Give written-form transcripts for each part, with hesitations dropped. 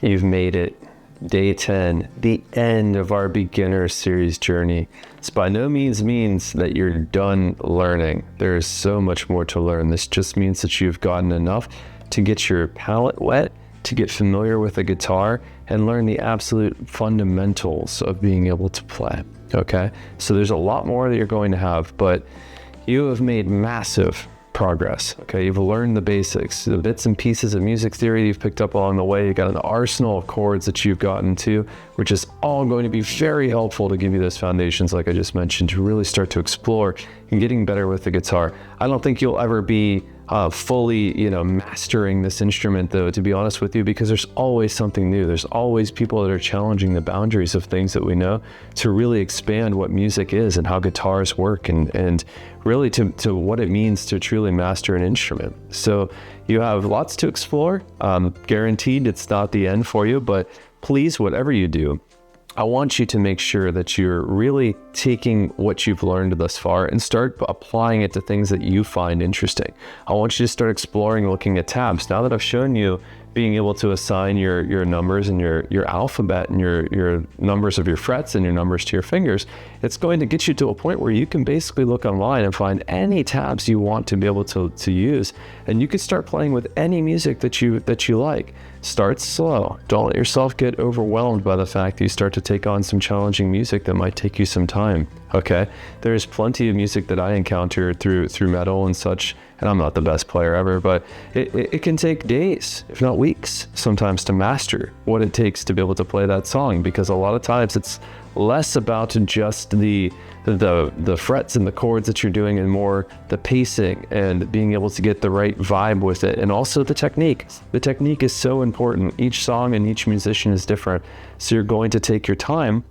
You've made it. Day 10, the end of our beginner series journey. This by no means means that you're done learning. There is so much more to learn. This just means that you've gotten enough to get your palate wet, to get familiar with the guitar, and learn the absolute fundamentals of being able to play. Okay? So there's a lot more that you're going to have, but you have made massive progress. Okay, you've learned the basics, the bits and pieces of music theory you've picked up along the way. You've got an arsenal of chords that you've gotten to, which is all going to be very helpful to give you those foundations, like I just mentioned, to really start to explore and getting better with the guitar. I don't think you'll ever be fully, mastering this instrument, though, to be honest with you, because there's always something new. There's always people that are challenging the boundaries of things that we know to really expand what music is and how guitars work, and really to what it means to truly master an instrument. So you have lots to explore. Guaranteed it's not the end for you, but please, whatever you do, I want you to make sure that you're really taking what you've learned thus far and start applying it to things that you find interesting. I want you to start exploring looking at tabs. Now that I've shown you being able to assign your numbers and your alphabet and your numbers of your frets and your numbers to your fingers, it's going to get you to a point where you can basically look online and find any tabs you want to be able to use, and you can start playing with any music that you like. Start slow. Don't let yourself get overwhelmed by the fact that you start to take on some challenging music that might take you some time. Okay, there's plenty of music that I encounter through metal and such, and I'm not the best player ever, but it can take days, if not weeks, sometimes to master what it takes to be able to play that song, because a lot of times it's less about just the frets and the chords that you're doing, and more the pacing and being able to get the right vibe with it, and also the technique. The technique is so important. Each song and each musician is different, so you're going to take your time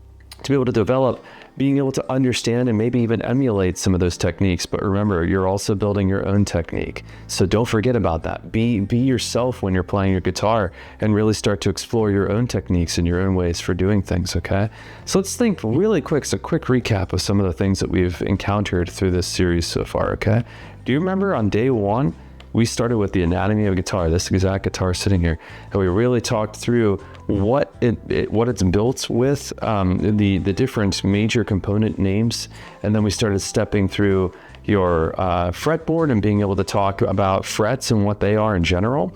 to be able to develop being able to understand and maybe even emulate some of those techniques. But remember, you're also building your own technique. So don't forget about that. Be yourself when you're playing your guitar, and really start to explore your own techniques and your own ways for doing things, okay? So let's think really quick, so quick recap of some of the things that we've encountered through this series so far, okay? Do you remember on day 1, we started with the anatomy of guitar, this exact guitar sitting here, and we really talked through what it's built with, the different major component names, and then we started stepping through your fretboard and being able to talk about frets and what they are in general.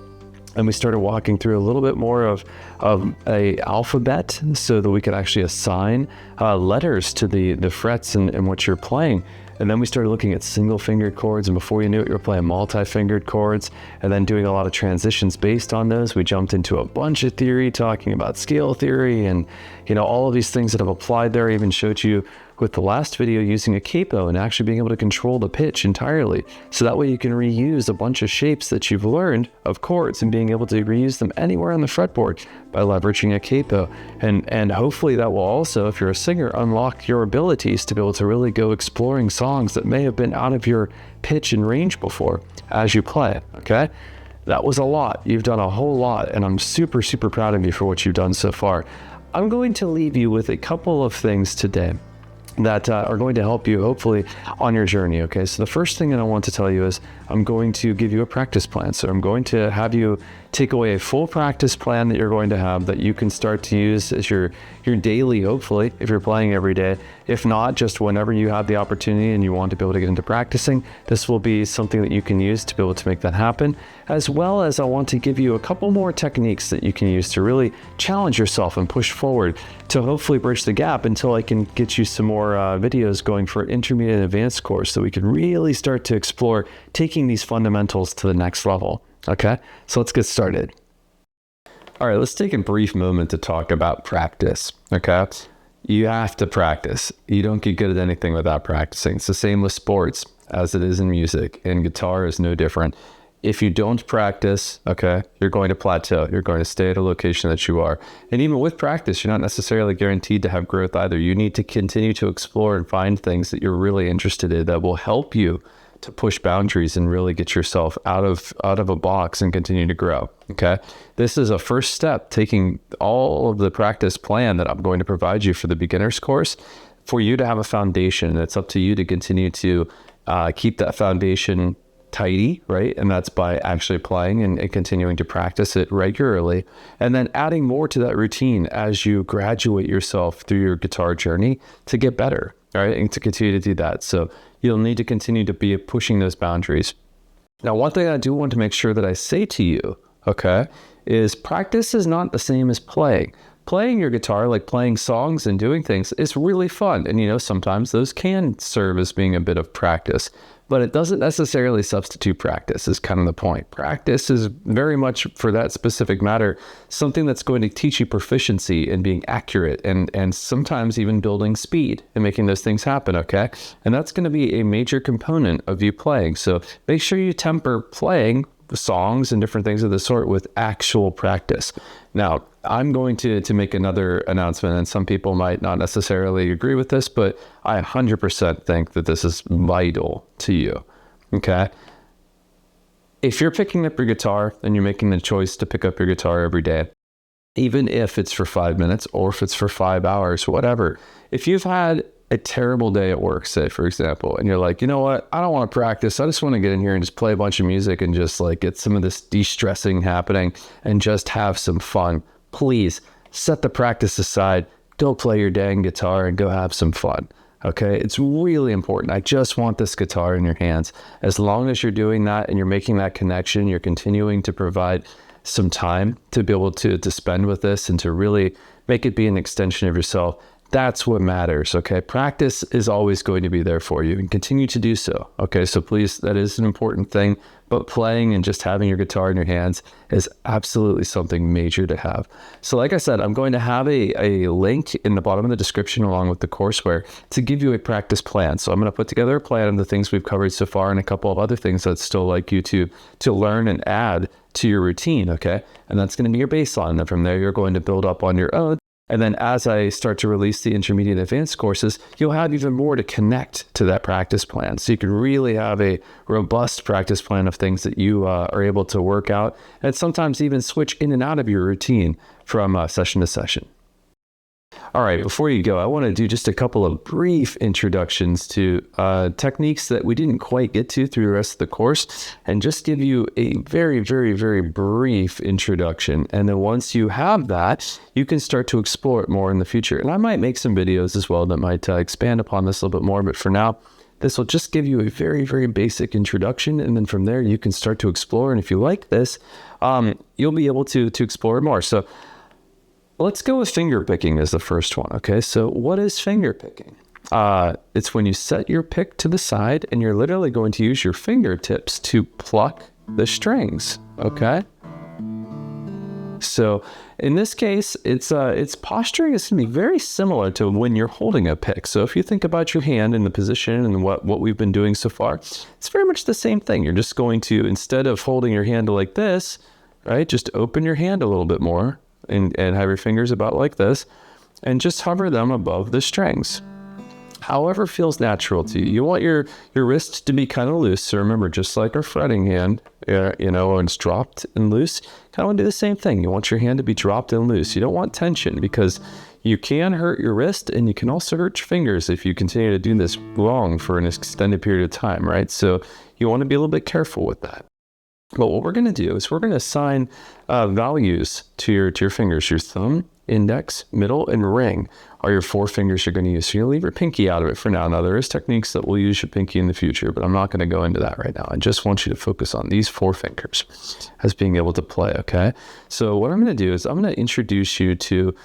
And we started walking through a little bit more of a alphabet, so that we could actually assign letters to the frets and what you're playing. And then we started looking at single-fingered chords, and before you knew it, you were playing multi-fingered chords, and then doing a lot of transitions based on those. We jumped into a bunch of theory, talking about scale theory, and all of these things that have applied there. I even showed you with the last video using a capo and actually being able to control the pitch entirely. So that way you can reuse a bunch of shapes that you've learned of chords, and being able to reuse them anywhere on the fretboard by leveraging a capo. And hopefully that will also, if you're a singer, unlock your abilities to be able to really go exploring songs that may have been out of your pitch and range before as you play, okay? That was a lot. You've done a whole lot, and I'm super, super proud of you for what you've done so far. I'm going to leave you with a couple of things today that are going to help you hopefully on your journey. Okay, so the first thing that I want to tell you is I'm going to give you a practice plan. So I'm going to have you take away a full practice plan that you're going to have, that you can start to use as your daily, hopefully, if you're playing every day. If not, just whenever you have the opportunity and you want to be able to get into practicing, this will be something that you can use to be able to make that happen. As well as I want to give you a couple more techniques that you can use to really challenge yourself and push forward to hopefully bridge the gap until I can get you some more videos going for an intermediate and advanced course, so we can really start to explore taking these fundamentals to the next level. Okay, so let's get started. All right, let's take a brief moment to talk about practice. Okay, you have to practice. You don't get good at anything without practicing. It's the same with sports as it is in music, and guitar is no different. If you don't practice, okay, you're going to plateau. You're going to stay at a location that you are. And even with practice, you're not necessarily guaranteed to have growth either. You need to continue to explore and find things that you're really interested in that will help you to push boundaries and really get yourself out of a box and continue to grow. Okay. This is a first step, taking all of the practice plan that I'm going to provide you for the beginner's course for you to have a foundation. It's up to you to continue to keep that foundation tidy, right? And that's by actually applying and continuing to practice it regularly, and then adding more to that routine as you graduate yourself through your guitar journey to get better, right? And to continue to do that. So you'll need to continue to be pushing those boundaries. Now, one thing I do want to make sure that I say to you, okay, is practice is not the same as playing. Playing your guitar, like playing songs and doing things, is really fun. And, sometimes those can serve as being a bit of practice, but it doesn't necessarily substitute practice, is kind of the point. Practice is very much, for that specific matter, something that's going to teach you proficiency in being accurate and sometimes even building speed and making those things happen, okay? And that's going to be a major component of you playing. So make sure you temper playing songs and different things of the sort with actual practice. Now, I'm going to make another announcement, and some people might not necessarily agree with this, but I 100% think that this is vital to you, okay? If you're picking up your guitar and you're making the choice to pick up your guitar every day, even if it's for 5 minutes or if it's for 5 hours, whatever, if you've had a terrible day at work, say, for example, and you're like, you know what, I don't want to practice. I just want to get in here and just play a bunch of music and just like get some of this de-stressing happening and just have some fun. Please set the practice aside. Go play your dang guitar and go have some fun. Okay. It's really important. I just want this guitar in your hands. As long as you're doing that and you're making that connection, you're continuing to provide some time to be able to spend with this and to really make it be an extension of yourself. That's what matters, okay? Practice is always going to be there for you and continue to do so, okay? So please, that is an important thing, but playing and just having your guitar in your hands is absolutely something major to have. So like I said, I'm going to have a link in the bottom of the description along with the courseware to give you a practice plan. So I'm going to put together a plan of the things we've covered so far and a couple of other things I'd still like you to learn and add to your routine, okay? And that's going to be your baseline. And from there, you're going to build up on your own. And then as I start to release the intermediate advanced courses, you'll have even more to connect to that practice plan. So you can really have a robust practice plan of things that you are able to work out and sometimes even switch in and out of your routine from session to session. All right, before you go, I want to do just a couple of brief introductions to techniques that we didn't quite get to through the rest of the course, and just give you a very, very, very brief introduction. And then once you have that, you can start to explore it more in the future. And I might make some videos as well that might expand upon this a little bit more, but for now, this will just give you a very, very basic introduction. And then from there, you can start to explore. And if you like this, you'll be able to explore more. So let's go with finger picking as the first one, okay? So what is finger picking? It's when you set your pick to the side and you're literally going to use your fingertips to pluck the strings, okay? So in this case, it's posturing is going to be very similar to when you're holding a pick. So if you think about your hand and the position and what we've been doing so far, it's very much the same thing. You're just going to, instead of holding your hand like this, right, just open your hand a little bit more and have your fingers about like this and just hover them above the strings. However feels natural to you. You want your wrist to be kind of loose. So remember, just like our fretting hand, when it's dropped and loose, kind of want to do the same thing. You want your hand to be dropped and loose. You don't want tension because you can hurt your wrist and you can also hurt your fingers if you continue to do this wrong for an extended period of time, right? So you want to be a little bit careful with that. But what we're going to do is we're going to assign values to your fingers. Your thumb, index, middle, and ring are your 4 fingers you're going to use. So you'll leave your pinky out of it for now. Now, there is techniques that will use your pinky in the future, but I'm not going to go into that right now. I just want you to focus on these 4 fingers as being able to play, okay? So what I'm going to do is I'm going to introduce you to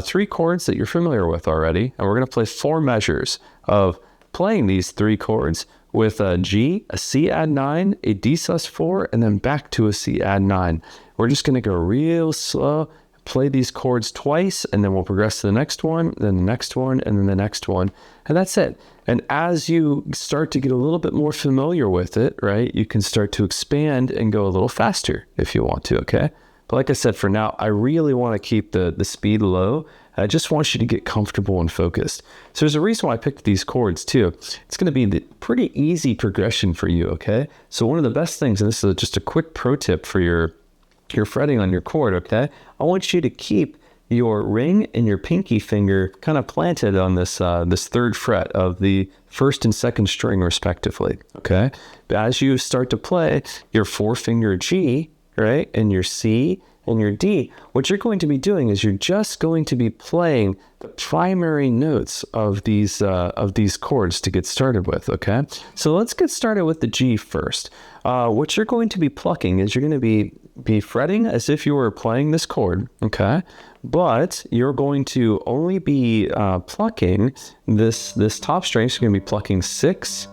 3 chords that you're familiar with already, and we're going to play 4 measures of playing these 3 chords with a G, a C add 9, a D sus4, and then back to a C add 9. We're just going to go real slow, play these chords twice, and then we'll progress to the next one, then the next one, and then the next one, and that's it. And as you start to get a little bit more familiar with it, right, you can start to expand and go a little faster if you want to, okay? But like I said, for now, I really want to keep the speed low. I just want you to get comfortable and focused. So there's a reason why I picked these chords too. It's going to be the pretty easy progression for you, okay? So one of the best things, and this is just a quick pro tip for your fretting on your chord, okay? I want you to keep your ring and your pinky finger kind of planted on this this third fret of the first and second string respectively, okay? But as you start to play your four-finger G, right, and your C and your D, what you're going to be doing is you're just going to be playing the primary notes of these chords to get started with, okay? So let's get started with the G first. What you're going to be plucking is you're going to be fretting as if you were playing this chord, okay? But you're going to only be plucking this top string. So you're going to be plucking 6,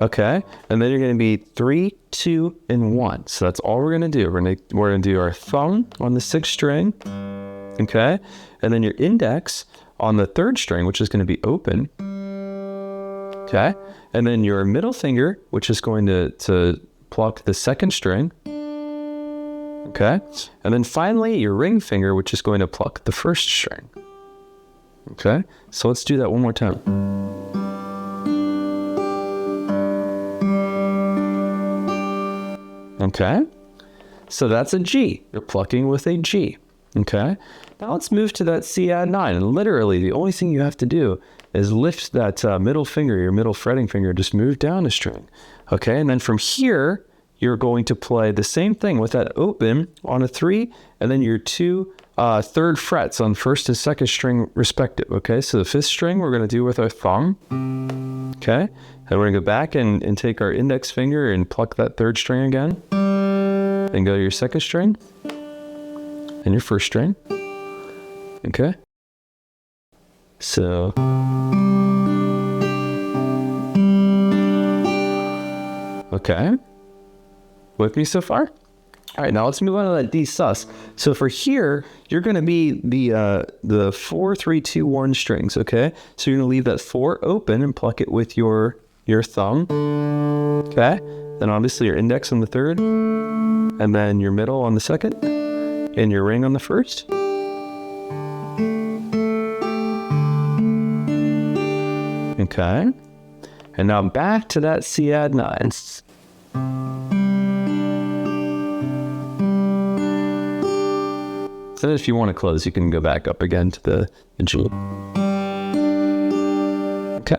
okay? And then you're going to be 3, 2, and 1. So that's all we're going to do. We're going to do our thumb on the 6th string, okay? And then your index on the 3rd string, which is going to be open, okay? And then your middle finger, which is going to pluck the 2nd string, okay? And then finally, your ring finger, which is going to pluck the 1st string, okay? So let's do that one more time. Okay? So that's a G. You're plucking with a G, okay? Now let's move to that C add 9. And literally, the only thing you have to do is lift that middle finger, your middle fretting finger, just move down a string, okay? And then from here, you're going to play the same thing with that open on a 3, and then your 2 third frets on 1st and 2nd string respective, okay? So the 5th string we're going to do with our thumb, okay? And we're going to go back and take our index finger and pluck that 3rd string again, then go to your 2nd string and your 1st string, okay? So okay, with me so far? All right, now let's move on to that D sus. So for here, you're going to be the 4, 3, 2, 1 strings, okay? So you're going to leave that 4 open and pluck it with your thumb, okay? Then obviously your index on the 3rd, and then your middle on the 2nd, and your ring on the 1st. Okay, and now back to that C add 9. So if you want to close, you can go back up again to the G. Okay,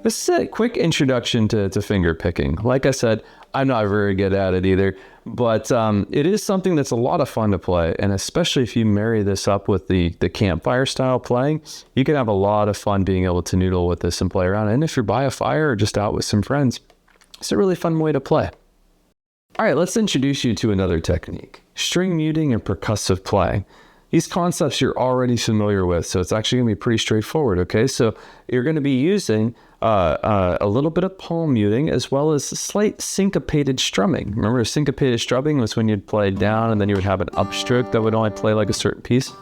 this is a quick introduction to finger picking. Like I said, I'm not very good at it either, but it is something that's a lot of fun to play, and especially if you marry this up with the campfire style playing, you can have a lot of fun being able to noodle with this and play around. And if you're by a fire or just out with some friends, it's a really fun way to play. All right, let's introduce you to another technique, string muting and percussive playing. These concepts you're already familiar with, so it's actually going to be pretty straightforward, okay? So you're going to be using a little bit of palm muting as well as slight syncopated strumming. Remember, syncopated strumming was when you'd play down and then you would have an upstroke that would only play like a certain piece,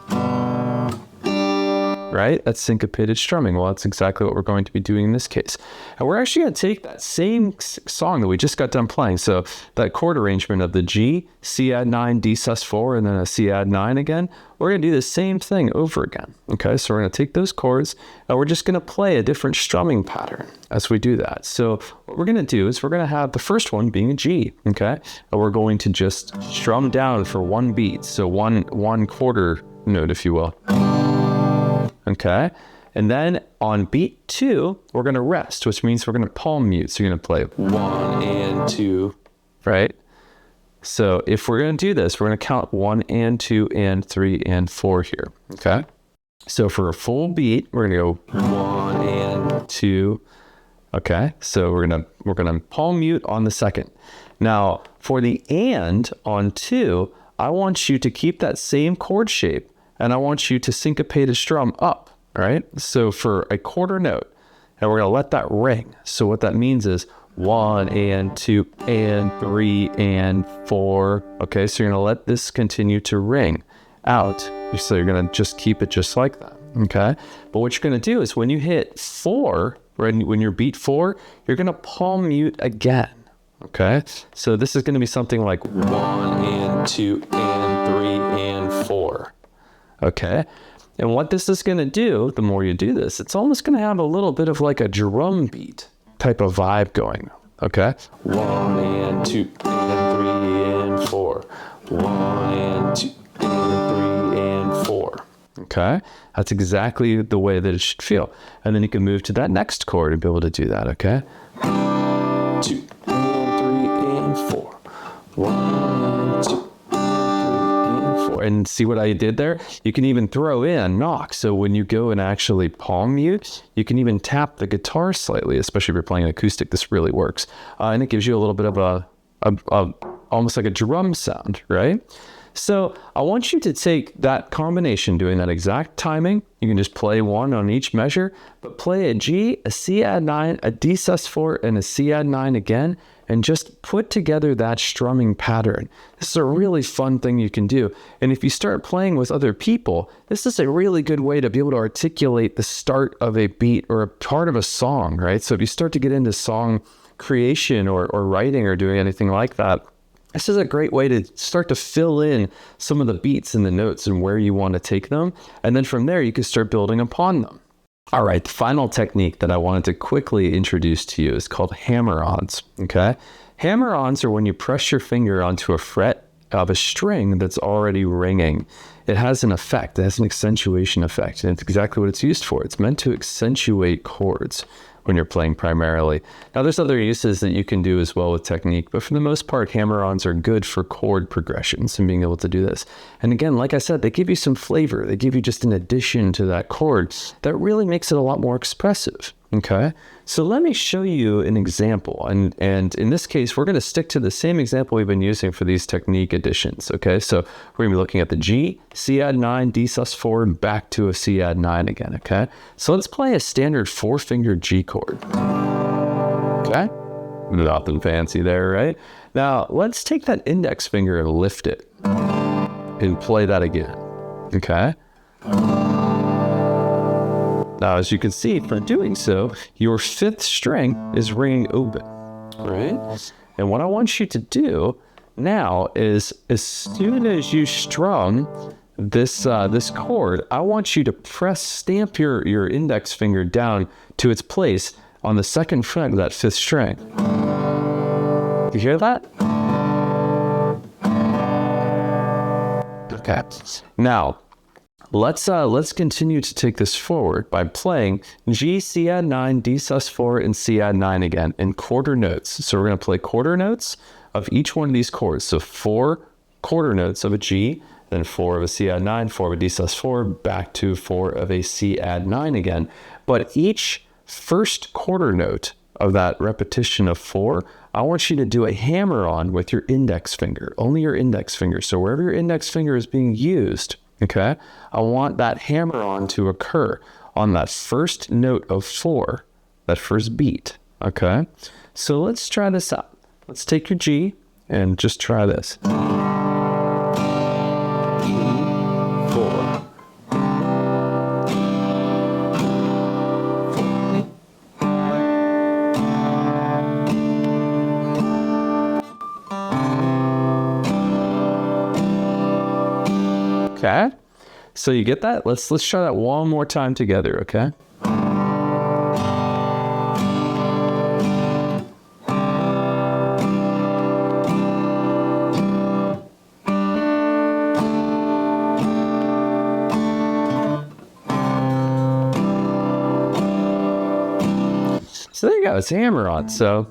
right? That's syncopated strumming. Well, that's exactly what we're going to be doing in this case. And we're actually going to take that same song that we just got done playing. So that chord arrangement of the G, C add 9, D sus 4, and then a C add 9 again, we're going to do the same thing over again. Okay, so we're going to take those chords and we're just going to play a different strumming pattern as we do that. So what we're going to do is we're going to have the first one being a G, okay? And we're going to just strum down for 1 beat. So one quarter note, if you will. Okay, and then on beat 2, we're going to rest, which means we're going to palm mute. So you're going to play 1 and 2, right? So if we're going to do this, we're going to count 1 and 2 and 3 and 4 here, okay? So for a full beat, we're going to go 1 and 2, okay? So we're going to palm mute on the 2nd. Now, for the and on 2, I want you to keep that same chord shape, and I want you to syncopate a strum up, all right? So for a quarter note, and we're gonna let that ring. So what that means is 1 and 2 and 3 and 4. Okay, so you're gonna let this continue to ring out. So you're gonna just keep it just like that, okay? But what you're gonna do is when you hit 4, right, when you're beat 4, you're gonna palm mute again, okay? So this is gonna be something like 1 and 2 and 3 and okay? And what this is going to do, the more you do this, it's almost going to have a little bit of like a drum beat type of vibe going, okay? 1 and 2 and 3 and 4. 1 and 2 and 3 and 4. Okay, that's exactly the way that it should feel. And then you can move to that next chord and be able to do that, okay? 2 and 3 and 4. 1, 2, 3 and 4. And see what I did there? You can even throw in knock. So when you go and actually palm mute, you can even tap the guitar slightly, especially if you're playing an acoustic. This really works. And it gives you a little bit of a almost like a drum sound, right? So I want you to take that combination, doing that exact timing. You can just play one on each measure, but play a G, a C add 9, a D sus4, and a C add 9 again, and just put together that strumming pattern. This is a really fun thing you can do. And if you start playing with other people, this is a really good way to be able to articulate the start of a beat or a part of a song, right? So if you start to get into song creation or writing or doing anything like that, this is a great way to start to fill in some of the beats and the notes and where you want to take them. And then from there, you can start building upon them. All right, the final technique that I wanted to quickly introduce to you is called Hammer-Ons, okay? Hammer-Ons are when you press your finger onto a fret of a string that's already ringing. It has an effect, it has an accentuation effect, and it's exactly what it's used for. It's meant to accentuate chords when you're playing primarily. Now there's other uses that you can do as well with technique, but for the most part, Hammer-Ons are good for chord progressions and being able to do this. And again, like I said, they give you some flavor. They give you just an addition to that chord that really makes it a lot more expressive, okay? So let me show you an example. And in this case, we're gonna stick to the same example we've been using for these technique additions, okay? So we're gonna be looking at the G, C add 9, D sus4, and back to a C add 9 again, okay? So let's play a standard 4-fingered G chord, okay? Nothing fancy there, right? Now, let's take that index finger and lift it and play that again, okay? Now, as you can see, from doing so, your 5th string is ringing open, right? And what I want you to do now is, as soon as you strum this chord, I want you to stamp your index finger down to its place on the 2nd fret of that 5th string. You hear that? Okay. Now, let's continue to take this forward by playing G, C add 9, D sus4, and C add 9 again in quarter notes. So we're going to play quarter notes of each one of these chords. So 4 quarter notes of a G, then 4 of a C add 9, 4 of a D sus4, back to 4 of a C add 9 again. But each first quarter note of that repetition of 4, I want you to do a hammer-on with your index finger, only your index finger. So wherever your index finger is being used, okay, I want that hammer-on to occur on that first note of 4, that first beat, okay? So let's try this out. Let's take your G and just try this. 4. Okay, so you get that? Let's try that one more time together, okay? So there you go, it's Hammer-On. So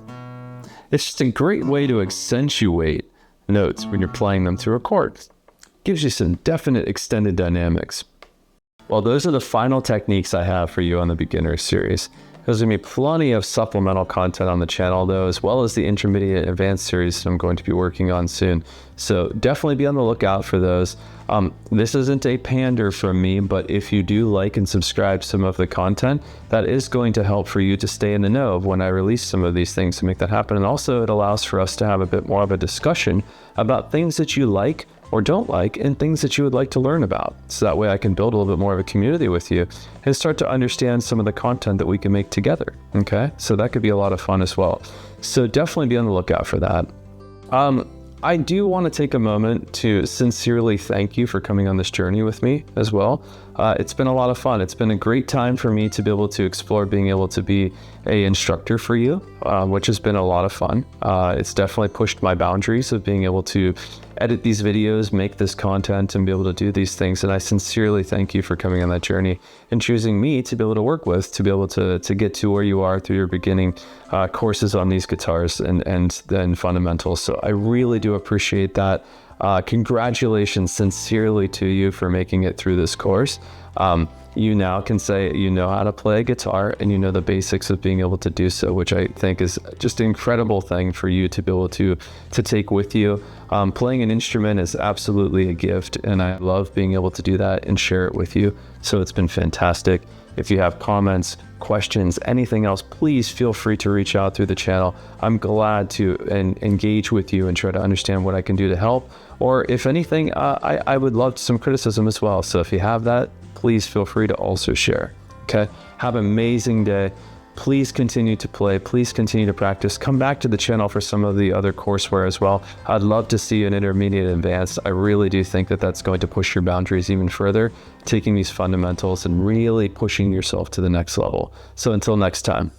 it's just a great way to accentuate notes when you're playing them through a chord. Gives you some definite extended dynamics. Well, those are the final techniques I have for you on the beginner series. There's going to be plenty of supplemental content on the channel though, as well as the intermediate and advanced series that I'm going to be working on soon. So definitely be on the lookout for those. This isn't a pander from me, but if you do like and subscribe to some of the content, that is going to help for you to stay in the know of when I release some of these things to make that happen. And also it allows for us to have a bit more of a discussion about things that you like or don't like and things that you would like to learn about. So that way I can build a little bit more of a community with you and start to understand some of the content that we can make together, okay? So that could be a lot of fun as well. So definitely be on the lookout for that. I do want to take a moment to sincerely thank you for coming on this journey with me as well. It's been a lot of fun. It's been a great time for me to be able to explore being able to be a instructor for you, which has been a lot of fun. It's definitely pushed my boundaries of being able to edit these videos, make this content, and be able to do these things. And I sincerely thank you for coming on that journey and choosing me to be able to work with, to be able to get to where you are through your beginning courses on these guitars and then fundamentals. So I really do appreciate that. Congratulations sincerely to you for making it through this course. You now can say you know how to play a guitar and you know the basics of being able to do so, which I think is just an incredible thing for you to be able to take with you. Playing an instrument is absolutely a gift, and I love being able to do that and share it with you. So it's been fantastic. If you have comments, questions, anything else, please feel free to reach out through the channel. I'm glad to engage with you and try to understand what I can do to help. Or if anything, I would love some criticism as well. So if you have that, please feel free to also share. Okay, have an amazing day. Please continue to play. Please continue to practice. Come back to the channel for some of the other courseware as well. I'd love to see you in intermediate and advanced. I really do think that that's going to push your boundaries even further, taking these fundamentals and really pushing yourself to the next level. So until next time.